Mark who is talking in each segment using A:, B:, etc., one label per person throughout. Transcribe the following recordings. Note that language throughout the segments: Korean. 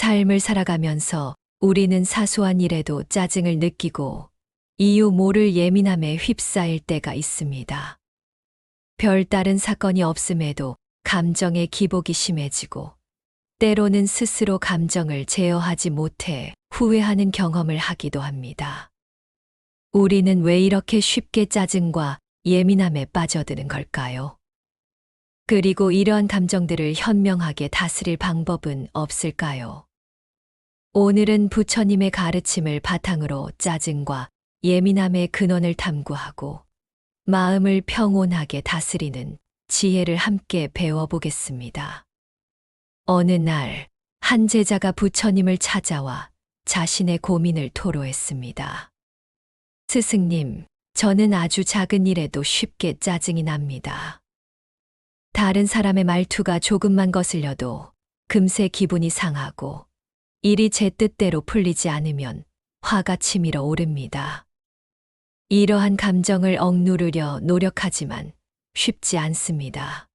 A: 삶을 살아가면서 우리는 사소한 일에도 짜증을 느끼고 이유 모를 예민함에 휩싸일 때가 있습니다. 별다른 사건이 없음에도 감정의 기복이 심해지고 때로는 스스로 감정을 제어하지 못해 후회하는 경험을 하기도 합니다. 우리는 왜 이렇게 쉽게 짜증과 예민함에 빠져드는 걸까요? 그리고 이러한 감정들을 현명하게 다스릴 방법은 없을까요? 오늘은 부처님의 가르침을 바탕으로 짜증과 예민함의 근원을 탐구하고 마음을 평온하게 다스리는 지혜를 함께 배워보겠습니다. 어느 날, 한 제자가 부처님을 찾아와 자신의 고민을 토로했습니다. 스승님, 저는 아주 작은 일에도 쉽게 짜증이 납니다. 다른 사람의 말투가 조금만 거슬려도 금세 기분이 상하고 일이 제 뜻대로 풀리지 않으면 화가 치밀어 오릅니다. 이러한 감정을 억누르려 노력하지만 쉽지 않습니다.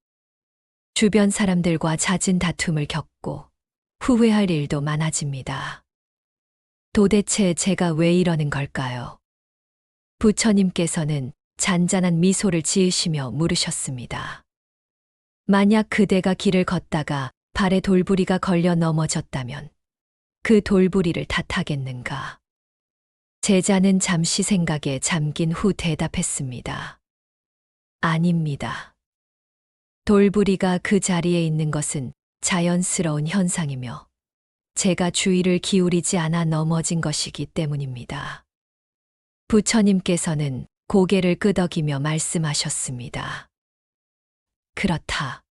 A: 주변 사람들과 잦은 다툼을 겪고 후회할 일도 많아집니다. 도대체 제가 왜 이러는 걸까요? 부처님께서는 잔잔한 미소를 지으시며 물으셨습니다. 만약 그대가 길을 걷다가 발에 돌부리가 걸려 넘어졌다면 그 돌부리를 탓하겠는가? 제자는 잠시 생각에 잠긴 후 대답했습니다. 아닙니다. 돌부리가 그 자리에 있는 것은 자연스러운 현상이며 제가 주의를 기울이지 않아 넘어진 것이기 때문입니다. 부처님께서는 고개를 끄덕이며 말씀하셨습니다. 그렇다.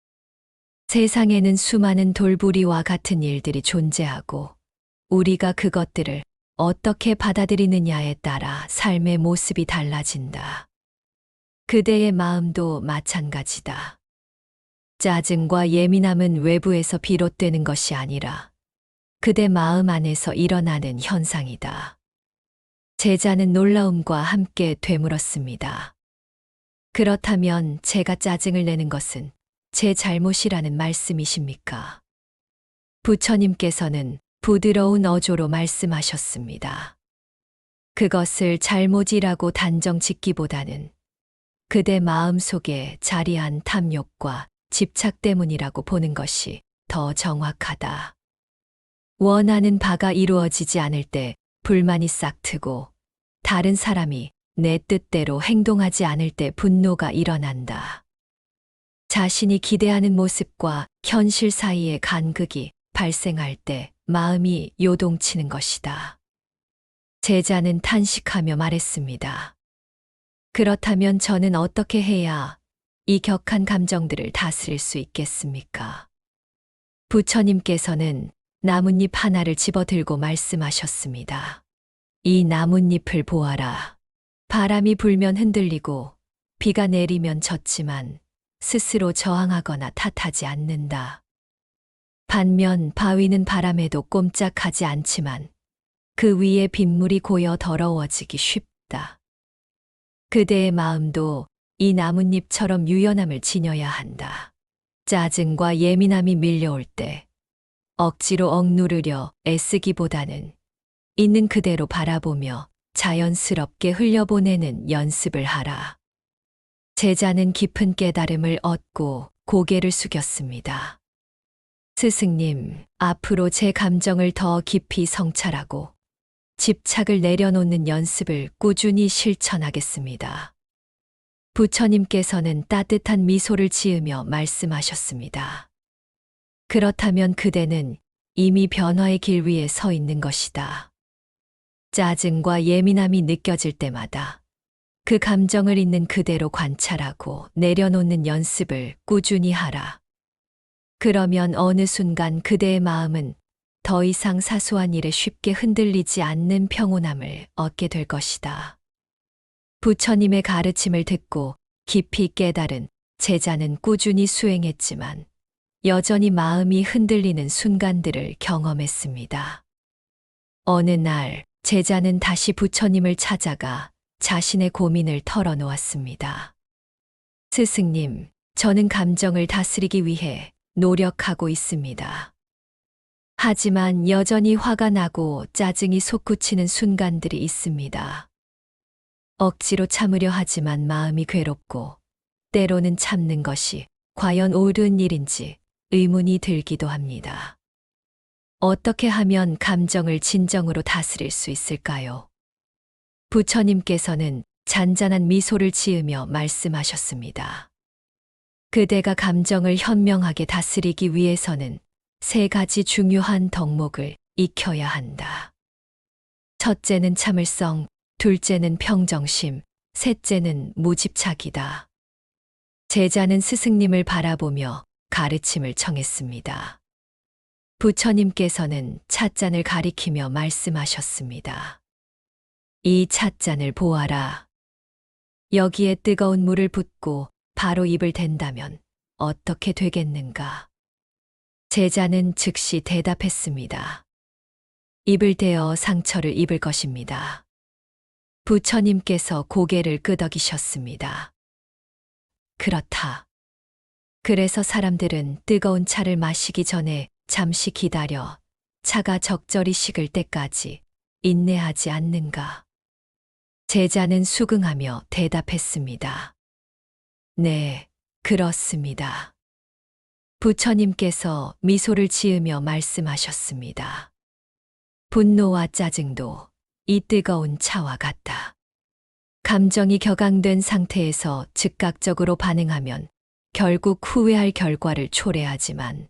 A: 세상에는 수많은 돌부리와 같은 일들이 존재하고 우리가 그것들을 어떻게 받아들이느냐에 따라 삶의 모습이 달라진다. 그대의 마음도 마찬가지다. 짜증과 예민함은 외부에서 비롯되는 것이 아니라 그대 마음 안에서 일어나는 현상이다. 제자는 놀라움과 함께 되물었습니다. 그렇다면 제가 짜증을 내는 것은 제 잘못이라는 말씀이십니까? 부처님께서는 부드러운 어조로 말씀하셨습니다. 그것을 잘못이라고 단정 짓기보다는 그대 마음 속에 자리한 탐욕과 집착 때문이라고 보는 것이 더 정확하다. 원하는 바가 이루어지지 않을 때 불만이 싹트고 다른 사람이 내 뜻대로 행동하지 않을 때 분노가 일어난다. 자신이 기대하는 모습과 현실 사이의 간극이 발생할 때 마음이 요동치는 것이다. 제자는 탄식하며 말했습니다. 그렇다면 저는 어떻게 해야 이 격한 감정들을 다스릴 수 있겠습니까? 부처님께서는 나뭇잎 하나를 집어들고 말씀하셨습니다. 이 나뭇잎을 보아라. 바람이 불면 흔들리고 비가 내리면 젖지만 스스로 저항하거나 탓하지 않는다. 반면 바위는 바람에도 꼼짝하지 않지만 그 위에 빗물이 고여 더러워지기 쉽다. 그대의 마음도 이 나뭇잎처럼 유연함을 지녀야 한다. 짜증과 예민함이 밀려올 때 억지로 억누르려 애쓰기보다는 있는 그대로 바라보며 자연스럽게 흘려보내는 연습을 하라. 제자는 깊은 깨달음을 얻고 고개를 숙였습니다. 스승님, 앞으로 제 감정을 더 깊이 성찰하고 집착을 내려놓는 연습을 꾸준히 실천하겠습니다. 부처님께서는 따뜻한 미소를 지으며 말씀하셨습니다. 그렇다면 그대는 이미 변화의 길 위에 서 있는 것이다. 짜증과 예민함이 느껴질 때마다 그 감정을 있는 그대로 관찰하고 내려놓는 연습을 꾸준히 하라. 그러면 어느 순간 그대의 마음은 더 이상 사소한 일에 쉽게 흔들리지 않는 평온함을 얻게 될 것이다. 부처님의 가르침을 듣고 깊이 깨달은 제자는 꾸준히 수행했지만 여전히 마음이 흔들리는 순간들을 경험했습니다. 어느 날 제자는 다시 부처님을 찾아가 자신의 고민을 털어놓았습니다. 스승님, 저는 감정을 다스리기 위해 노력하고 있습니다. 하지만 여전히 화가 나고 짜증이 솟구치는 순간들이 있습니다. 억지로 참으려 하지만 마음이 괴롭고 때로는 참는 것이 과연 옳은 일인지 의문이 들기도 합니다. 어떻게 하면 감정을 진정으로 다스릴 수 있을까요? 부처님께서는 잔잔한 미소를 지으며 말씀하셨습니다. 그대가 감정을 현명하게 다스리기 위해서는 3가지 중요한 덕목을 익혀야 한다. 첫째는 참을성, 둘째는 평정심, 셋째는 무집착이다. 제자는 스승님을 바라보며 가르침을 청했습니다. 부처님께서는 찻잔을 가리키며 말씀하셨습니다. 이 찻잔을 보아라. 여기에 뜨거운 물을 붓고 바로 입을 댄다면 어떻게 되겠는가? 제자는 즉시 대답했습니다. 입을 대어 상처를 입을 것입니다. 부처님께서 고개를 끄덕이셨습니다. 그렇다. 그래서 사람들은 뜨거운 차를 마시기 전에 잠시 기다려 차가 적절히 식을 때까지 인내하지 않는가? 제자는 수긍하며 대답했습니다. 네, 그렇습니다. 부처님께서 미소를 지으며 말씀하셨습니다. 분노와 짜증도 이 뜨거운 차와 같다. 감정이 격앙된 상태에서 즉각적으로 반응하면 결국 후회할 결과를 초래하지만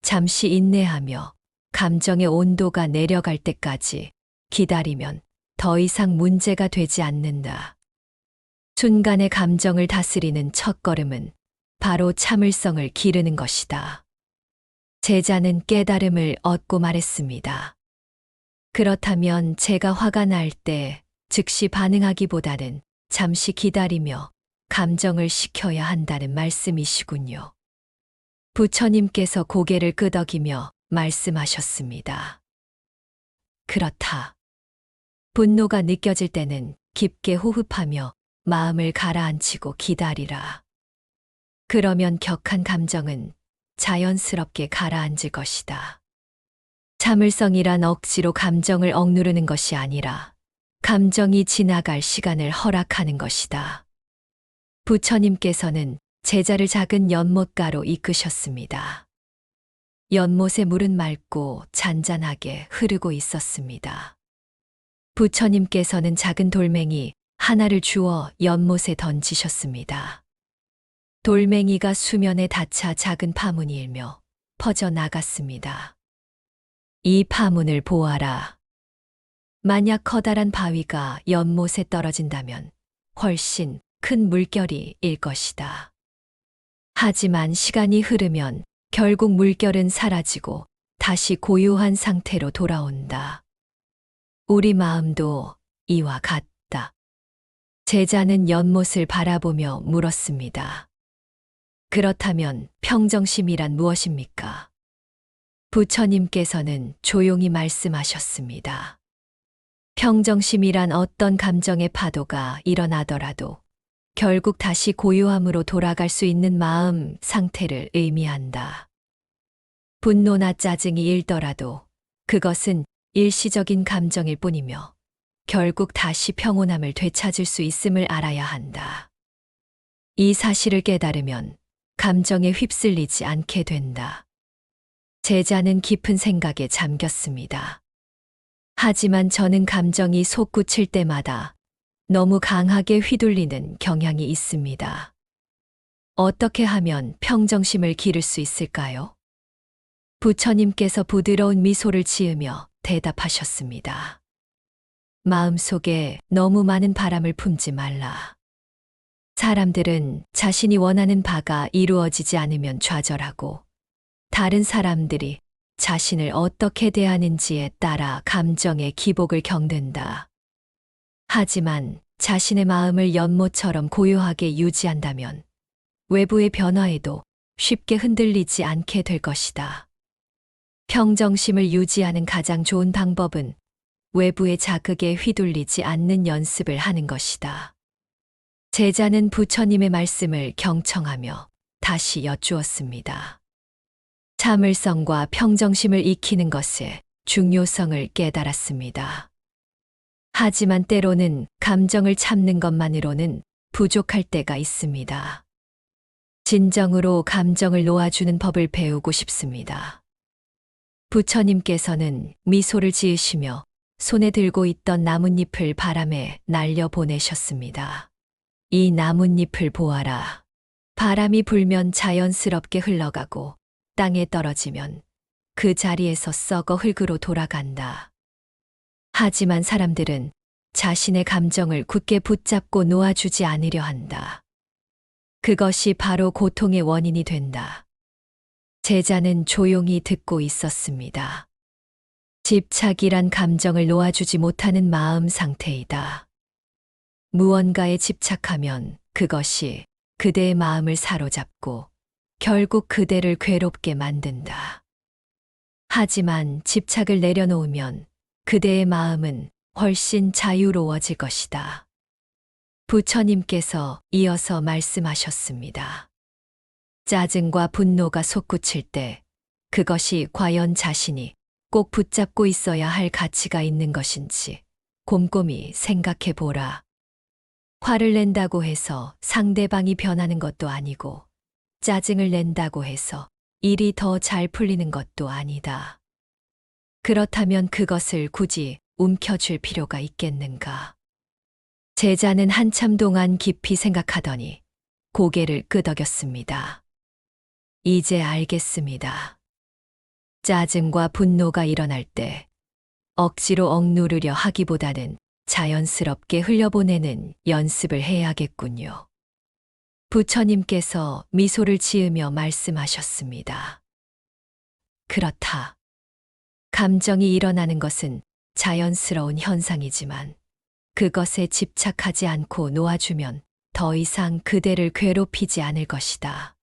A: 잠시 인내하며 감정의 온도가 내려갈 때까지 기다리면 더 이상 문제가 되지 않는다. 순간의 감정을 다스리는 첫걸음은 바로 참을성을 기르는 것이다. 제자는 깨달음을 얻고 말했습니다. 그렇다면 제가 화가 날 때 즉시 반응하기보다는 잠시 기다리며 감정을 식혀야 한다는 말씀이시군요. 부처님께서 고개를 끄덕이며 말씀하셨습니다. 그렇다. 분노가 느껴질 때는 깊게 호흡하며 마음을 가라앉히고 기다리라. 그러면 격한 감정은 자연스럽게 가라앉을 것이다. 참을성이란 억지로 감정을 억누르는 것이 아니라 감정이 지나갈 시간을 허락하는 것이다. 부처님께서는 제자를 작은 연못가로 이끄셨습니다. 연못의 물은 맑고 잔잔하게 흐르고 있었습니다. 부처님께서는 작은 돌멩이 하나를 주워 연못에 던지셨습니다. 돌멩이가 수면에 닿자 작은 파문이 일며 퍼져나갔습니다. 이 파문을 보아라. 만약 커다란 바위가 연못에 떨어진다면 훨씬 큰 물결이 일 것이다. 하지만 시간이 흐르면 결국 물결은 사라지고 다시 고요한 상태로 돌아온다. 우리 마음도 이와 같다. 제자는 연못을 바라보며 물었습니다. 그렇다면 평정심이란 무엇입니까? 부처님께서는 조용히 말씀하셨습니다. 평정심이란 어떤 감정의 파도가 일어나더라도 결국 다시 고요함으로 돌아갈 수 있는 마음 상태를 의미한다. 분노나 짜증이 일더라도 그것은 일시적인 감정일 뿐이며 결국 다시 평온함을 되찾을 수 있음을 알아야 한다. 이 사실을 깨달으면 감정에 휩쓸리지 않게 된다. 제자는 깊은 생각에 잠겼습니다. 하지만 저는 감정이 솟구칠 때마다 너무 강하게 휘둘리는 경향이 있습니다. 어떻게 하면 평정심을 기를 수 있을까요? 부처님께서 부드러운 미소를 지으며 대답하셨습니다. 마음속에 너무 많은 바람을 품지 말라. 사람들은 자신이 원하는 바가 이루어지지 않으면 좌절하고 다른 사람들이 자신을 어떻게 대하는지에 따라 감정의 기복을 겪는다. 하지만 자신의 마음을 연못처럼 고요하게 유지한다면 외부의 변화에도 쉽게 흔들리지 않게 될 것이다. 평정심을 유지하는 가장 좋은 방법은 외부의 자극에 휘둘리지 않는 연습을 하는 것이다. 제자는 부처님의 말씀을 경청하며 다시 여쭈었습니다. 참을성과 평정심을 익히는 것의 중요성을 깨달았습니다. 하지만 때로는 감정을 참는 것만으로는 부족할 때가 있습니다. 진정으로 감정을 놓아주는 법을 배우고 싶습니다. 부처님께서는 미소를 지으시며 손에 들고 있던 나뭇잎을 바람에 날려 보내셨습니다. 이 나뭇잎을 보아라. 바람이 불면 자연스럽게 흘러가고 땅에 떨어지면 그 자리에서 썩어 흙으로 돌아간다. 하지만 사람들은 자신의 감정을 굳게 붙잡고 놓아주지 않으려 한다. 그것이 바로 고통의 원인이 된다. 제자는 조용히 듣고 있었습니다. 집착이란 감정을 놓아주지 못하는 마음 상태이다. 무언가에 집착하면 그것이 그대의 마음을 사로잡고 결국 그대를 괴롭게 만든다. 하지만 집착을 내려놓으면 그대의 마음은 훨씬 자유로워질 것이다. 부처님께서 이어서 말씀하셨습니다. 짜증과 분노가 솟구칠 때 그것이 과연 자신이 꼭 붙잡고 있어야 할 가치가 있는 것인지 곰곰이 생각해 보라. 화를 낸다고 해서 상대방이 변하는 것도 아니고 짜증을 낸다고 해서 일이 더 잘 풀리는 것도 아니다. 그렇다면 그것을 굳이 움켜쥘 필요가 있겠는가? 제자는 한참 동안 깊이 생각하더니 고개를 끄덕였습니다. 이제 알겠습니다. 짜증과 분노가 일어날 때 억지로 억누르려 하기보다는 자연스럽게 흘려보내는 연습을 해야겠군요. 부처님께서 미소를 지으며 말씀하셨습니다. 그렇다. 감정이 일어나는 것은 자연스러운 현상이지만 그것에 집착하지 않고 놓아주면 더 이상 그대를 괴롭히지 않을 것이다.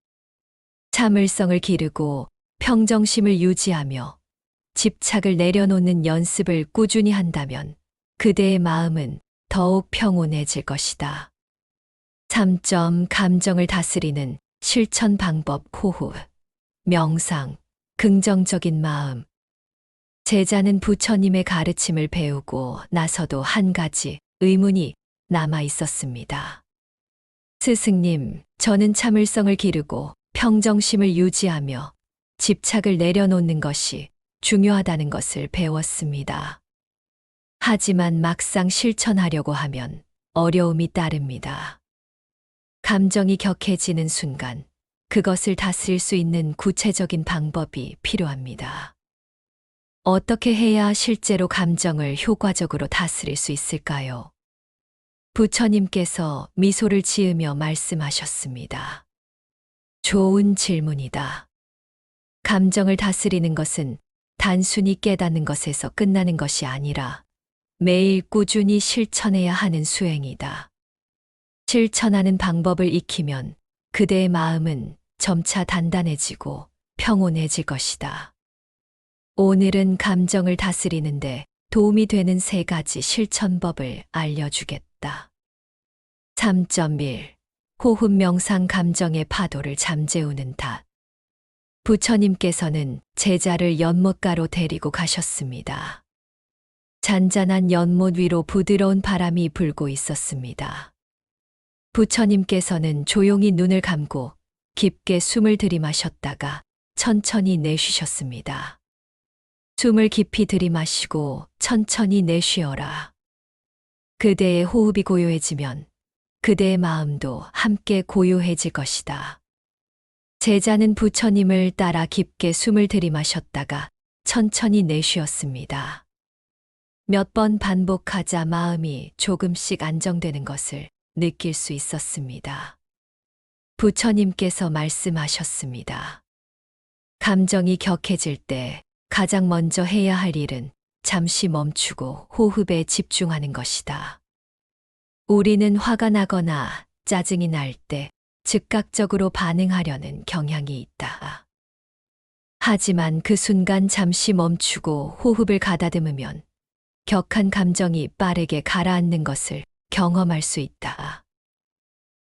A: 참을성을 기르고 평정심을 유지하며 집착을 내려놓는 연습을 꾸준히 한다면 그대의 마음은 더욱 평온해질 것이다. 3점 감정을 다스리는 실천 방법 호흡, 명상, 긍정적인 마음. 제자는 부처님의 가르침을 배우고 나서도 한 가지 의문이 남아 있었습니다. 스승님, 저는 참을성을 기르고 평정심을 유지하며 집착을 내려놓는 것이 중요하다는 것을 배웠습니다. 하지만 막상 실천하려고 하면 어려움이 따릅니다. 감정이 격해지는 순간 그것을 다스릴 수 있는 구체적인 방법이 필요합니다. 어떻게 해야 실제로 감정을 효과적으로 다스릴 수 있을까요? 부처님께서 미소를 지으며 말씀하셨습니다. 좋은 질문이다. 감정을 다스리는 것은 단순히 깨닫는 것에서 끝나는 것이 아니라 매일 꾸준히 실천해야 하는 수행이다. 실천하는 방법을 익히면 그대의 마음은 점차 단단해지고 평온해질 것이다. 오늘은 감정을 다스리는데 도움이 되는 3가지 실천법을 알려주겠다. 3.1. 호흡 명상 감정의 파도를 잠재우는 닷. 부처님께서는 제자를 연못가로 데리고 가셨습니다. 잔잔한 연못 위로 부드러운 바람이 불고 있었습니다. 부처님께서는 조용히 눈을 감고 깊게 숨을 들이마셨다가 천천히 내쉬셨습니다. 숨을 깊이 들이마시고 천천히 내쉬어라. 그대의 호흡이 고요해지면 그대의 마음도 함께 고요해질 것이다. 제자는 부처님을 따라 깊게 숨을 들이마셨다가 천천히 내쉬었습니다. 몇 번 반복하자 마음이 조금씩 안정되는 것을 느낄 수 있었습니다. 부처님께서 말씀하셨습니다. 감정이 격해질 때 가장 먼저 해야 할 일은 잠시 멈추고 호흡에 집중하는 것이다. 우리는 화가 나거나 짜증이 날 때 즉각적으로 반응하려는 경향이 있다. 하지만 그 순간 잠시 멈추고 호흡을 가다듬으면 격한 감정이 빠르게 가라앉는 것을 경험할 수 있다.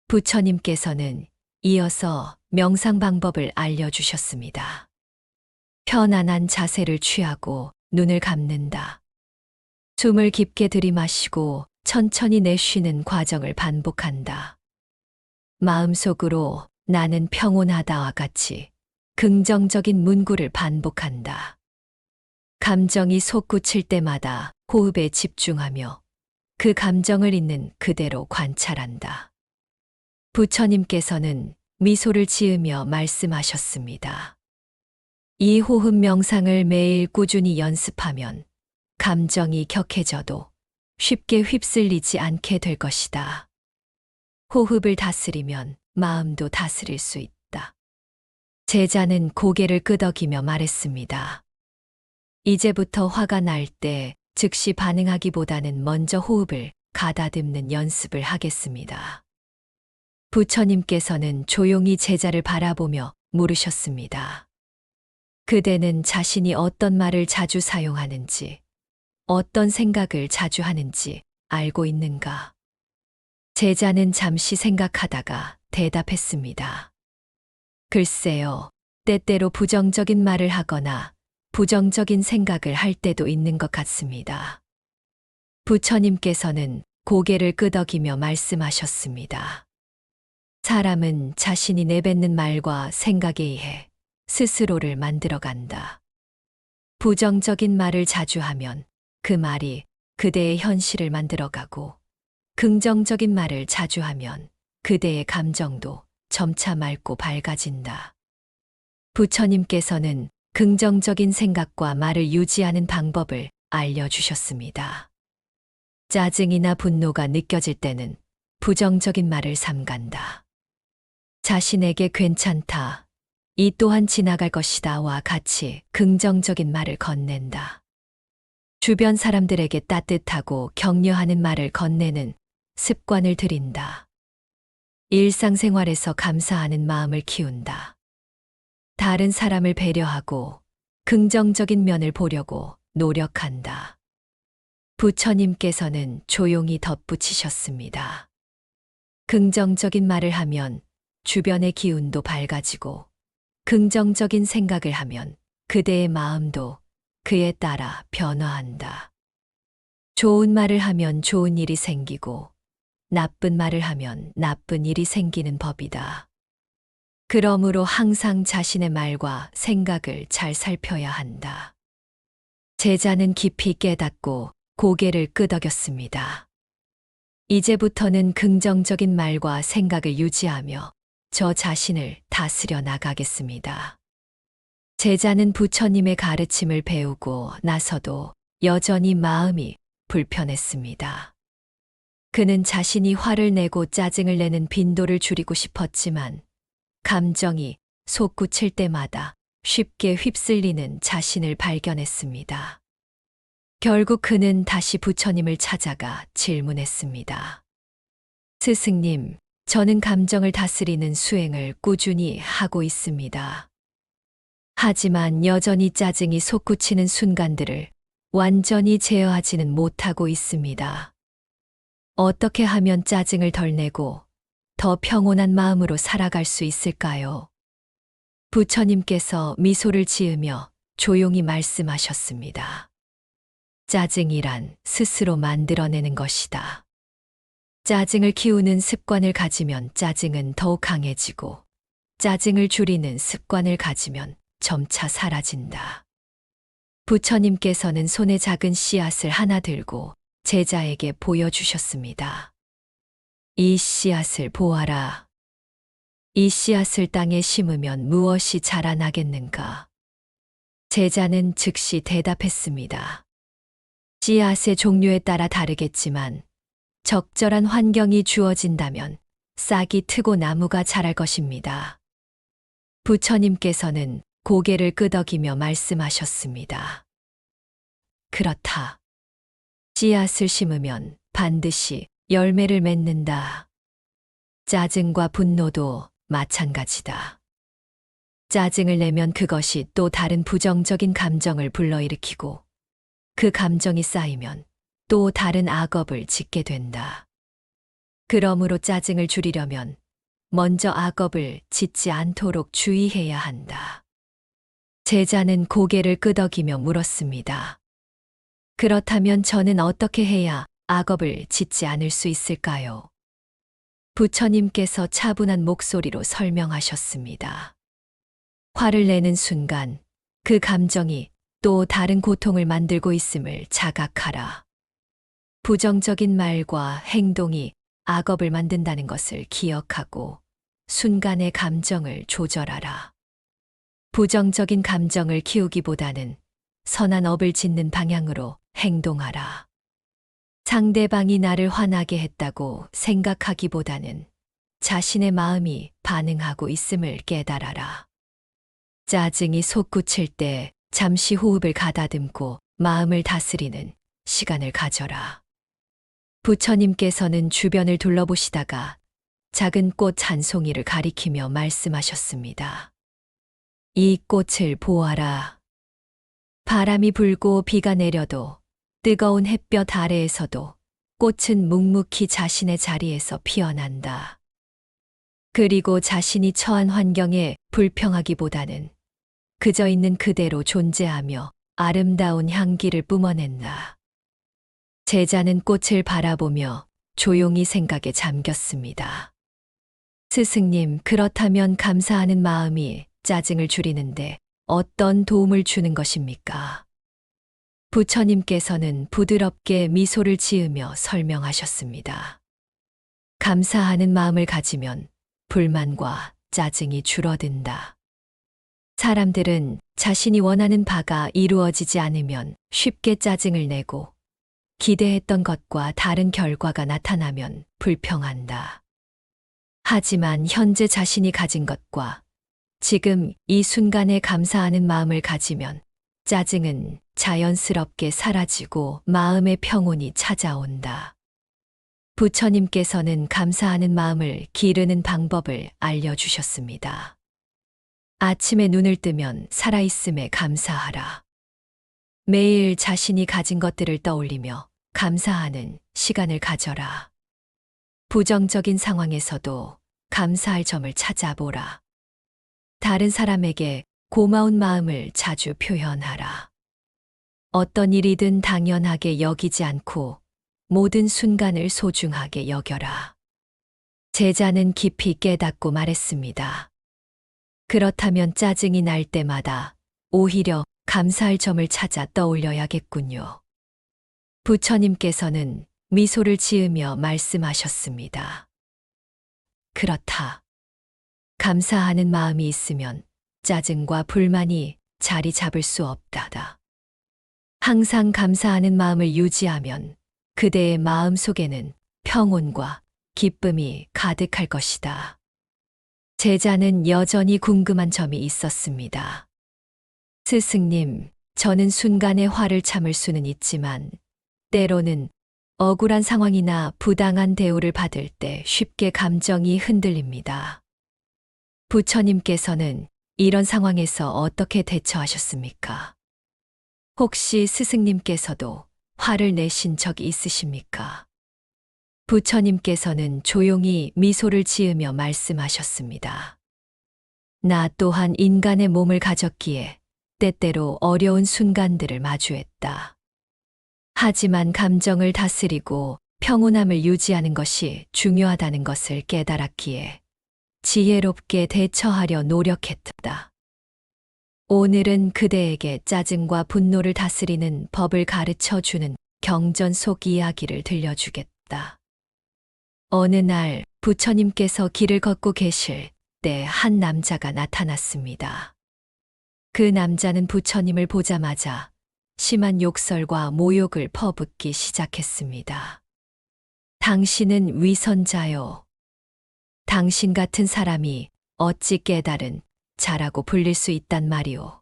A: 부처님께서는 이어서 명상 방법을 알려주셨습니다. 편안한 자세를 취하고 눈을 감는다. 숨을 깊게 들이마시고 천천히 내쉬는 과정을 반복한다. 마음속으로 나는 평온하다와 같이 긍정적인 문구를 반복한다. 감정이 솟구칠 때마다 호흡에 집중하며 그 감정을 있는 그대로 관찰한다. 부처님께서는 미소를 지으며 말씀하셨습니다. 이 호흡 명상을 매일 꾸준히 연습하면 감정이 격해져도 쉽게 휩쓸리지 않게 될 것이다. 호흡을 다스리면 마음도 다스릴 수 있다. 제자는 고개를 끄덕이며 말했습니다. 이제부터 화가 날 때 즉시 반응하기보다는 먼저 호흡을 가다듬는 연습을 하겠습니다. 부처님께서는 조용히 제자를 바라보며 물으셨습니다. 그대는 자신이 어떤 말을 자주 사용하는지, 어떤 생각을 자주 하는지 알고 있는가? 제자는 잠시 생각하다가 대답했습니다. 글쎄요, 때때로 부정적인 말을 하거나 부정적인 생각을 할 때도 있는 것 같습니다. 부처님께서는 고개를 끄덕이며 말씀하셨습니다. 사람은 자신이 내뱉는 말과 생각에 의해 스스로를 만들어간다. 부정적인 말을 자주 하면 그 말이 그대의 현실을 만들어가고, 긍정적인 말을 자주 하면 그대의 감정도 점차 맑고 밝아진다. 부처님께서는 긍정적인 생각과 말을 유지하는 방법을 알려주셨습니다. 짜증이나 분노가 느껴질 때는 부정적인 말을 삼간다. 자신에게 괜찮다, 이 또한 지나갈 것이다와 같이 긍정적인 말을 건넨다. 주변 사람들에게 따뜻하고 격려하는 말을 건네는 습관을 들인다. 일상생활에서 감사하는 마음을 키운다. 다른 사람을 배려하고 긍정적인 면을 보려고 노력한다. 부처님께서는 조용히 덧붙이셨습니다. 긍정적인 말을 하면 주변의 기운도 밝아지고, 긍정적인 생각을 하면 그대의 마음도 그에 따라 변화한다. 좋은 말을 하면 좋은 일이 생기고, 나쁜 말을 하면 나쁜 일이 생기는 법이다. 그러므로 항상 자신의 말과 생각을 잘 살펴야 한다. 제자는 깊이 깨닫고 고개를 끄덕였습니다. 이제부터는 긍정적인 말과 생각을 유지하며 저 자신을 다스려 나가겠습니다. 제자는 부처님의 가르침을 배우고 나서도 여전히 마음이 불편했습니다. 그는 자신이 화를 내고 짜증을 내는 빈도를 줄이고 싶었지만, 감정이 솟구칠 때마다 쉽게 휩쓸리는 자신을 발견했습니다. 결국 그는 다시 부처님을 찾아가 질문했습니다. 스승님, 저는 감정을 다스리는 수행을 꾸준히 하고 있습니다. 하지만 여전히 짜증이 솟구치는 순간들을 완전히 제어하지는 못하고 있습니다. 어떻게 하면 짜증을 덜 내고 더 평온한 마음으로 살아갈 수 있을까요? 부처님께서 미소를 지으며 조용히 말씀하셨습니다. 짜증이란 스스로 만들어내는 것이다. 짜증을 키우는 습관을 가지면 짜증은 더욱 강해지고, 짜증을 줄이는 습관을 가지면 점차 사라진다. 부처님께서는 손에 작은 씨앗을 하나 들고 제자에게 보여주셨습니다. 이 씨앗을 보아라. 이 씨앗을 땅에 심으면 무엇이 자라나겠는가? 제자는 즉시 대답했습니다. 씨앗의 종류에 따라 다르겠지만 적절한 환경이 주어진다면 싹이 트고 나무가 자랄 것입니다. 부처님께서는 고개를 끄덕이며 말씀하셨습니다. 그렇다. 씨앗을 심으면 반드시 열매를 맺는다. 짜증과 분노도 마찬가지다. 짜증을 내면 그것이 또 다른 부정적인 감정을 불러일으키고, 그 감정이 쌓이면 또 다른 악업을 짓게 된다. 그러므로 짜증을 줄이려면 먼저 악업을 짓지 않도록 주의해야 한다. 제자는 고개를 끄덕이며 물었습니다. 그렇다면 저는 어떻게 해야 악업을 짓지 않을 수 있을까요? 부처님께서 차분한 목소리로 설명하셨습니다. 화를 내는 순간 그 감정이 또 다른 고통을 만들고 있음을 자각하라. 부정적인 말과 행동이 악업을 만든다는 것을 기억하고 순간의 감정을 조절하라. 부정적인 감정을 키우기보다는 선한 업을 짓는 방향으로 행동하라. 상대방이 나를 화나게 했다고 생각하기보다는 자신의 마음이 반응하고 있음을 깨달아라. 짜증이 솟구칠 때 잠시 호흡을 가다듬고 마음을 다스리는 시간을 가져라. 부처님께서는 주변을 둘러보시다가 작은 꽃 한 송이를 가리키며 말씀하셨습니다. 이 꽃을 보아라. 바람이 불고 비가 내려도 뜨거운 햇볕 아래에서도 꽃은 묵묵히 자신의 자리에서 피어난다. 그리고 자신이 처한 환경에 불평하기보다는 그저 있는 그대로 존재하며 아름다운 향기를 뿜어낸다. 제자는 꽃을 바라보며 조용히 생각에 잠겼습니다. 스승님, 그렇다면 감사하는 마음이 짜증을 줄이는데 어떤 도움을 주는 것입니까? 부처님께서는 부드럽게 미소를 지으며 설명하셨습니다. 감사하는 마음을 가지면 불만과 짜증이 줄어든다. 사람들은 자신이 원하는 바가 이루어지지 않으면 쉽게 짜증을 내고 기대했던 것과 다른 결과가 나타나면 불평한다. 하지만 현재 자신이 가진 것과 지금 이 순간에 감사하는 마음을 가지면 짜증은 자연스럽게 사라지고 마음의 평온이 찾아온다. 부처님께서는 감사하는 마음을 기르는 방법을 알려주셨습니다. 아침에 눈을 뜨면 살아있음에 감사하라. 매일 자신이 가진 것들을 떠올리며 감사하는 시간을 가져라. 부정적인 상황에서도 감사할 점을 찾아보라. 다른 사람에게 고마운 마음을 자주 표현하라. 어떤 일이든 당연하게 여기지 않고 모든 순간을 소중하게 여겨라. 제자는 깊이 깨닫고 말했습니다. 그렇다면 짜증이 날 때마다 오히려 감사할 점을 찾아 떠올려야겠군요. 부처님께서는 미소를 지으며 말씀하셨습니다. 그렇다. 감사하는 마음이 있으면 짜증과 불만이 자리 잡을 수 없다. 항상 감사하는 마음을 유지하면 그대의 마음 속에는 평온과 기쁨이 가득할 것이다. 제자는 여전히 궁금한 점이 있었습니다. 스승님, 저는 순간의 화를 참을 수는 있지만 때로는 억울한 상황이나 부당한 대우를 받을 때 쉽게 감정이 흔들립니다. 부처님께서는 이런 상황에서 어떻게 대처하셨습니까? 혹시 스승님께서도 화를 내신 적이 있으십니까? 부처님께서는 조용히 미소를 지으며 말씀하셨습니다. 나 또한 인간의 몸을 가졌기에 때때로 어려운 순간들을 마주했다. 하지만 감정을 다스리고 평온함을 유지하는 것이 중요하다는 것을 깨달았기에 지혜롭게 대처하려 노력했다. 오늘은 그대에게 짜증과 분노를 다스리는 법을 가르쳐 주는 경전 속 이야기를 들려주겠다. 어느 날 부처님께서 길을 걷고 계실 때 한 남자가 나타났습니다. 그 남자는 부처님을 보자마자 심한 욕설과 모욕을 퍼붓기 시작했습니다. 당신은 위선자요. 당신 같은 사람이 어찌 깨달은 자라고 불릴 수 있단 말이오.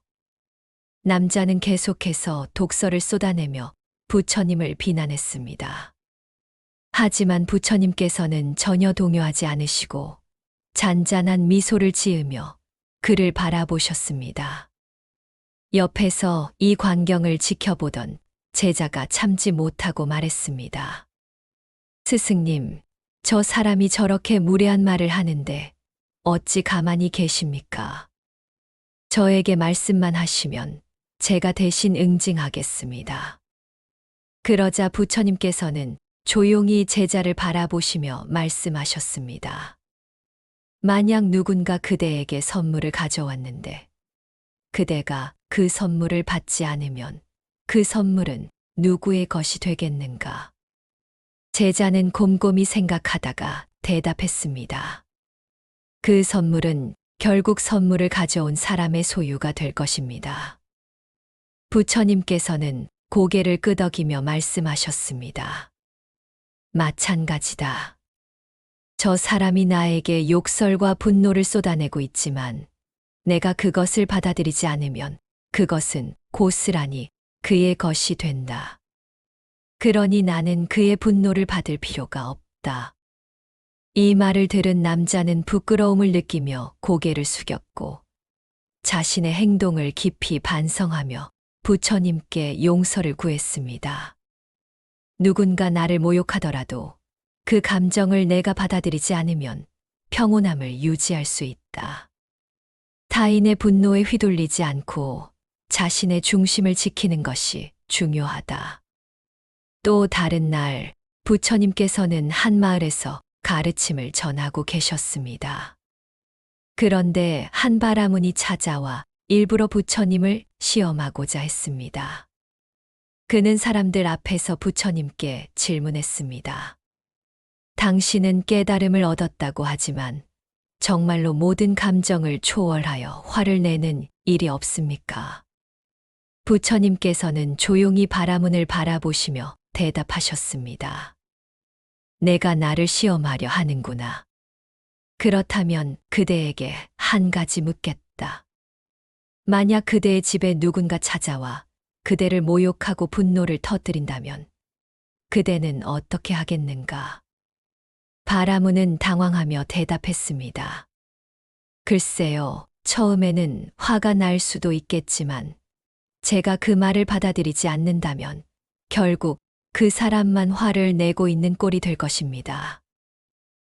A: 남자는 계속해서 독설을 쏟아내며 부처님을 비난했습니다. 하지만 부처님께서는 전혀 동요하지 않으시고 잔잔한 미소를 지으며 그를 바라보셨습니다. 옆에서 이 광경을 지켜보던 제자가 참지 못하고 말했습니다. 스승님, 저 사람이 저렇게 무례한 말을 하는데 어찌 가만히 계십니까? 저에게 말씀만 하시면 제가 대신 응징하겠습니다. 그러자 부처님께서는 조용히 제자를 바라보시며 말씀하셨습니다. 만약 누군가 그대에게 선물을 가져왔는데 그대가 그 선물을 받지 않으면 그 선물은 누구의 것이 되겠는가? 제자는 곰곰이 생각하다가 대답했습니다. 그 선물은 결국 선물을 가져온 사람의 소유가 될 것입니다. 부처님께서는 고개를 끄덕이며 말씀하셨습니다. 마찬가지다. 저 사람이 나에게 욕설과 분노를 쏟아내고 있지만 내가 그것을 받아들이지 않으면 그것은 고스란히 그의 것이 된다. 그러니 나는 그의 분노를 받을 필요가 없다. 이 말을 들은 남자는 부끄러움을 느끼며 고개를 숙였고 자신의 행동을 깊이 반성하며 부처님께 용서를 구했습니다. 누군가 나를 모욕하더라도 그 감정을 내가 받아들이지 않으면 평온함을 유지할 수 있다. 타인의 분노에 휘둘리지 않고 자신의 중심을 지키는 것이 중요하다. 또 다른 날 부처님께서는 한 마을에서 가르침을 전하고 계셨습니다. 그런데 한 바라문이 찾아와 일부러 부처님을 시험하고자 했습니다. 그는 사람들 앞에서 부처님께 질문했습니다. 당신은 깨달음을 얻었다고 하지만 정말로 모든 감정을 초월하여 화를 내는 일이 없습니까? 부처님께서는 조용히 바라문을 바라보시며 대답하셨습니다. 내가 나를 시험하려 하는구나. 그렇다면 그대에게 한 가지 묻겠다. 만약 그대의 집에 누군가 찾아와 그대를 모욕하고 분노를 터뜨린다면 그대는 어떻게 하겠는가? 바라문은 당황하며 대답했습니다. 글쎄요, 처음에는 화가 날 수도 있겠지만 제가 그 말을 받아들이지 않는다면 결국 그 사람만 화를 내고 있는 꼴이 될 것입니다.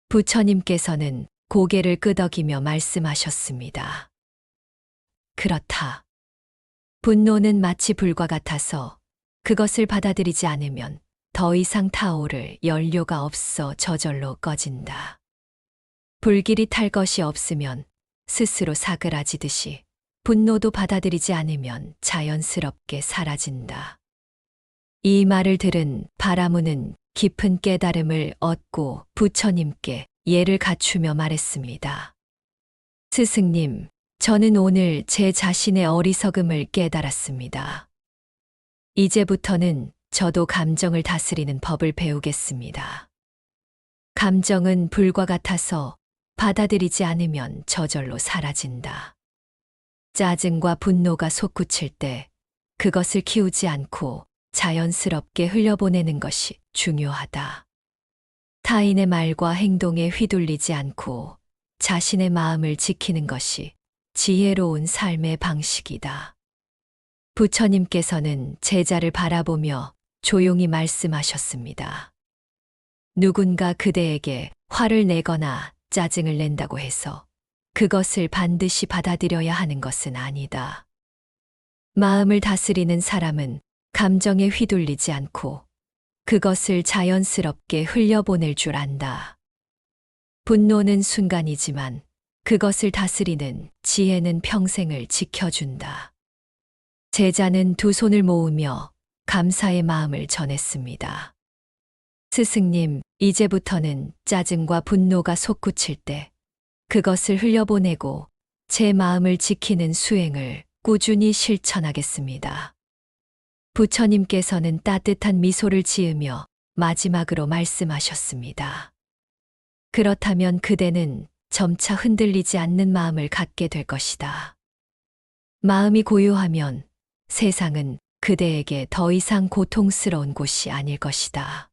A: 부처님께서는 고개를 끄덕이며 말씀하셨습니다. 그렇다. 분노는 마치 불과 같아서 그것을 받아들이지 않으면 더 이상 타오를 연료가 없어 저절로 꺼진다. 불길이 탈 것이 없으면 스스로 사그라지듯이 분노도 받아들이지 않으면 자연스럽게 사라진다. 이 말을 들은 바라문은 깊은 깨달음을 얻고 부처님께 예를 갖추며 말했습니다. 스승님, 저는 오늘 제 자신의 어리석음을 깨달았습니다. 이제부터는 저도 감정을 다스리는 법을 배우겠습니다. 감정은 불과 같아서 받아들이지 않으면 저절로 사라진다. 짜증과 분노가 솟구칠 때 그것을 키우지 않고 자연스럽게 흘려보내는 것이 중요하다. 타인의 말과 행동에 휘둘리지 않고 자신의 마음을 지키는 것이 지혜로운 삶의 방식이다. 부처님께서는 제자를 바라보며 조용히 말씀하셨습니다. 누군가 그대에게 화를 내거나 짜증을 낸다고 해서 그것을 반드시 받아들여야 하는 것은 아니다. 마음을 다스리는 사람은 감정에 휘둘리지 않고 그것을 자연스럽게 흘려보낼 줄 안다. 분노는 순간이지만 그것을 다스리는 지혜는 평생을 지켜준다. 제자는 두 손을 모으며 감사의 마음을 전했습니다. 스승님, 이제부터는 짜증과 분노가 솟구칠 때 그것을 흘려보내고 제 마음을 지키는 수행을 꾸준히 실천하겠습니다. 부처님께서는 따뜻한 미소를 지으며 마지막으로 말씀하셨습니다. 그렇다면 그대는 점차 흔들리지 않는 마음을 갖게 될 것이다. 마음이 고요하면 세상은 그대에게 더 이상 고통스러운 곳이 아닐 것이다.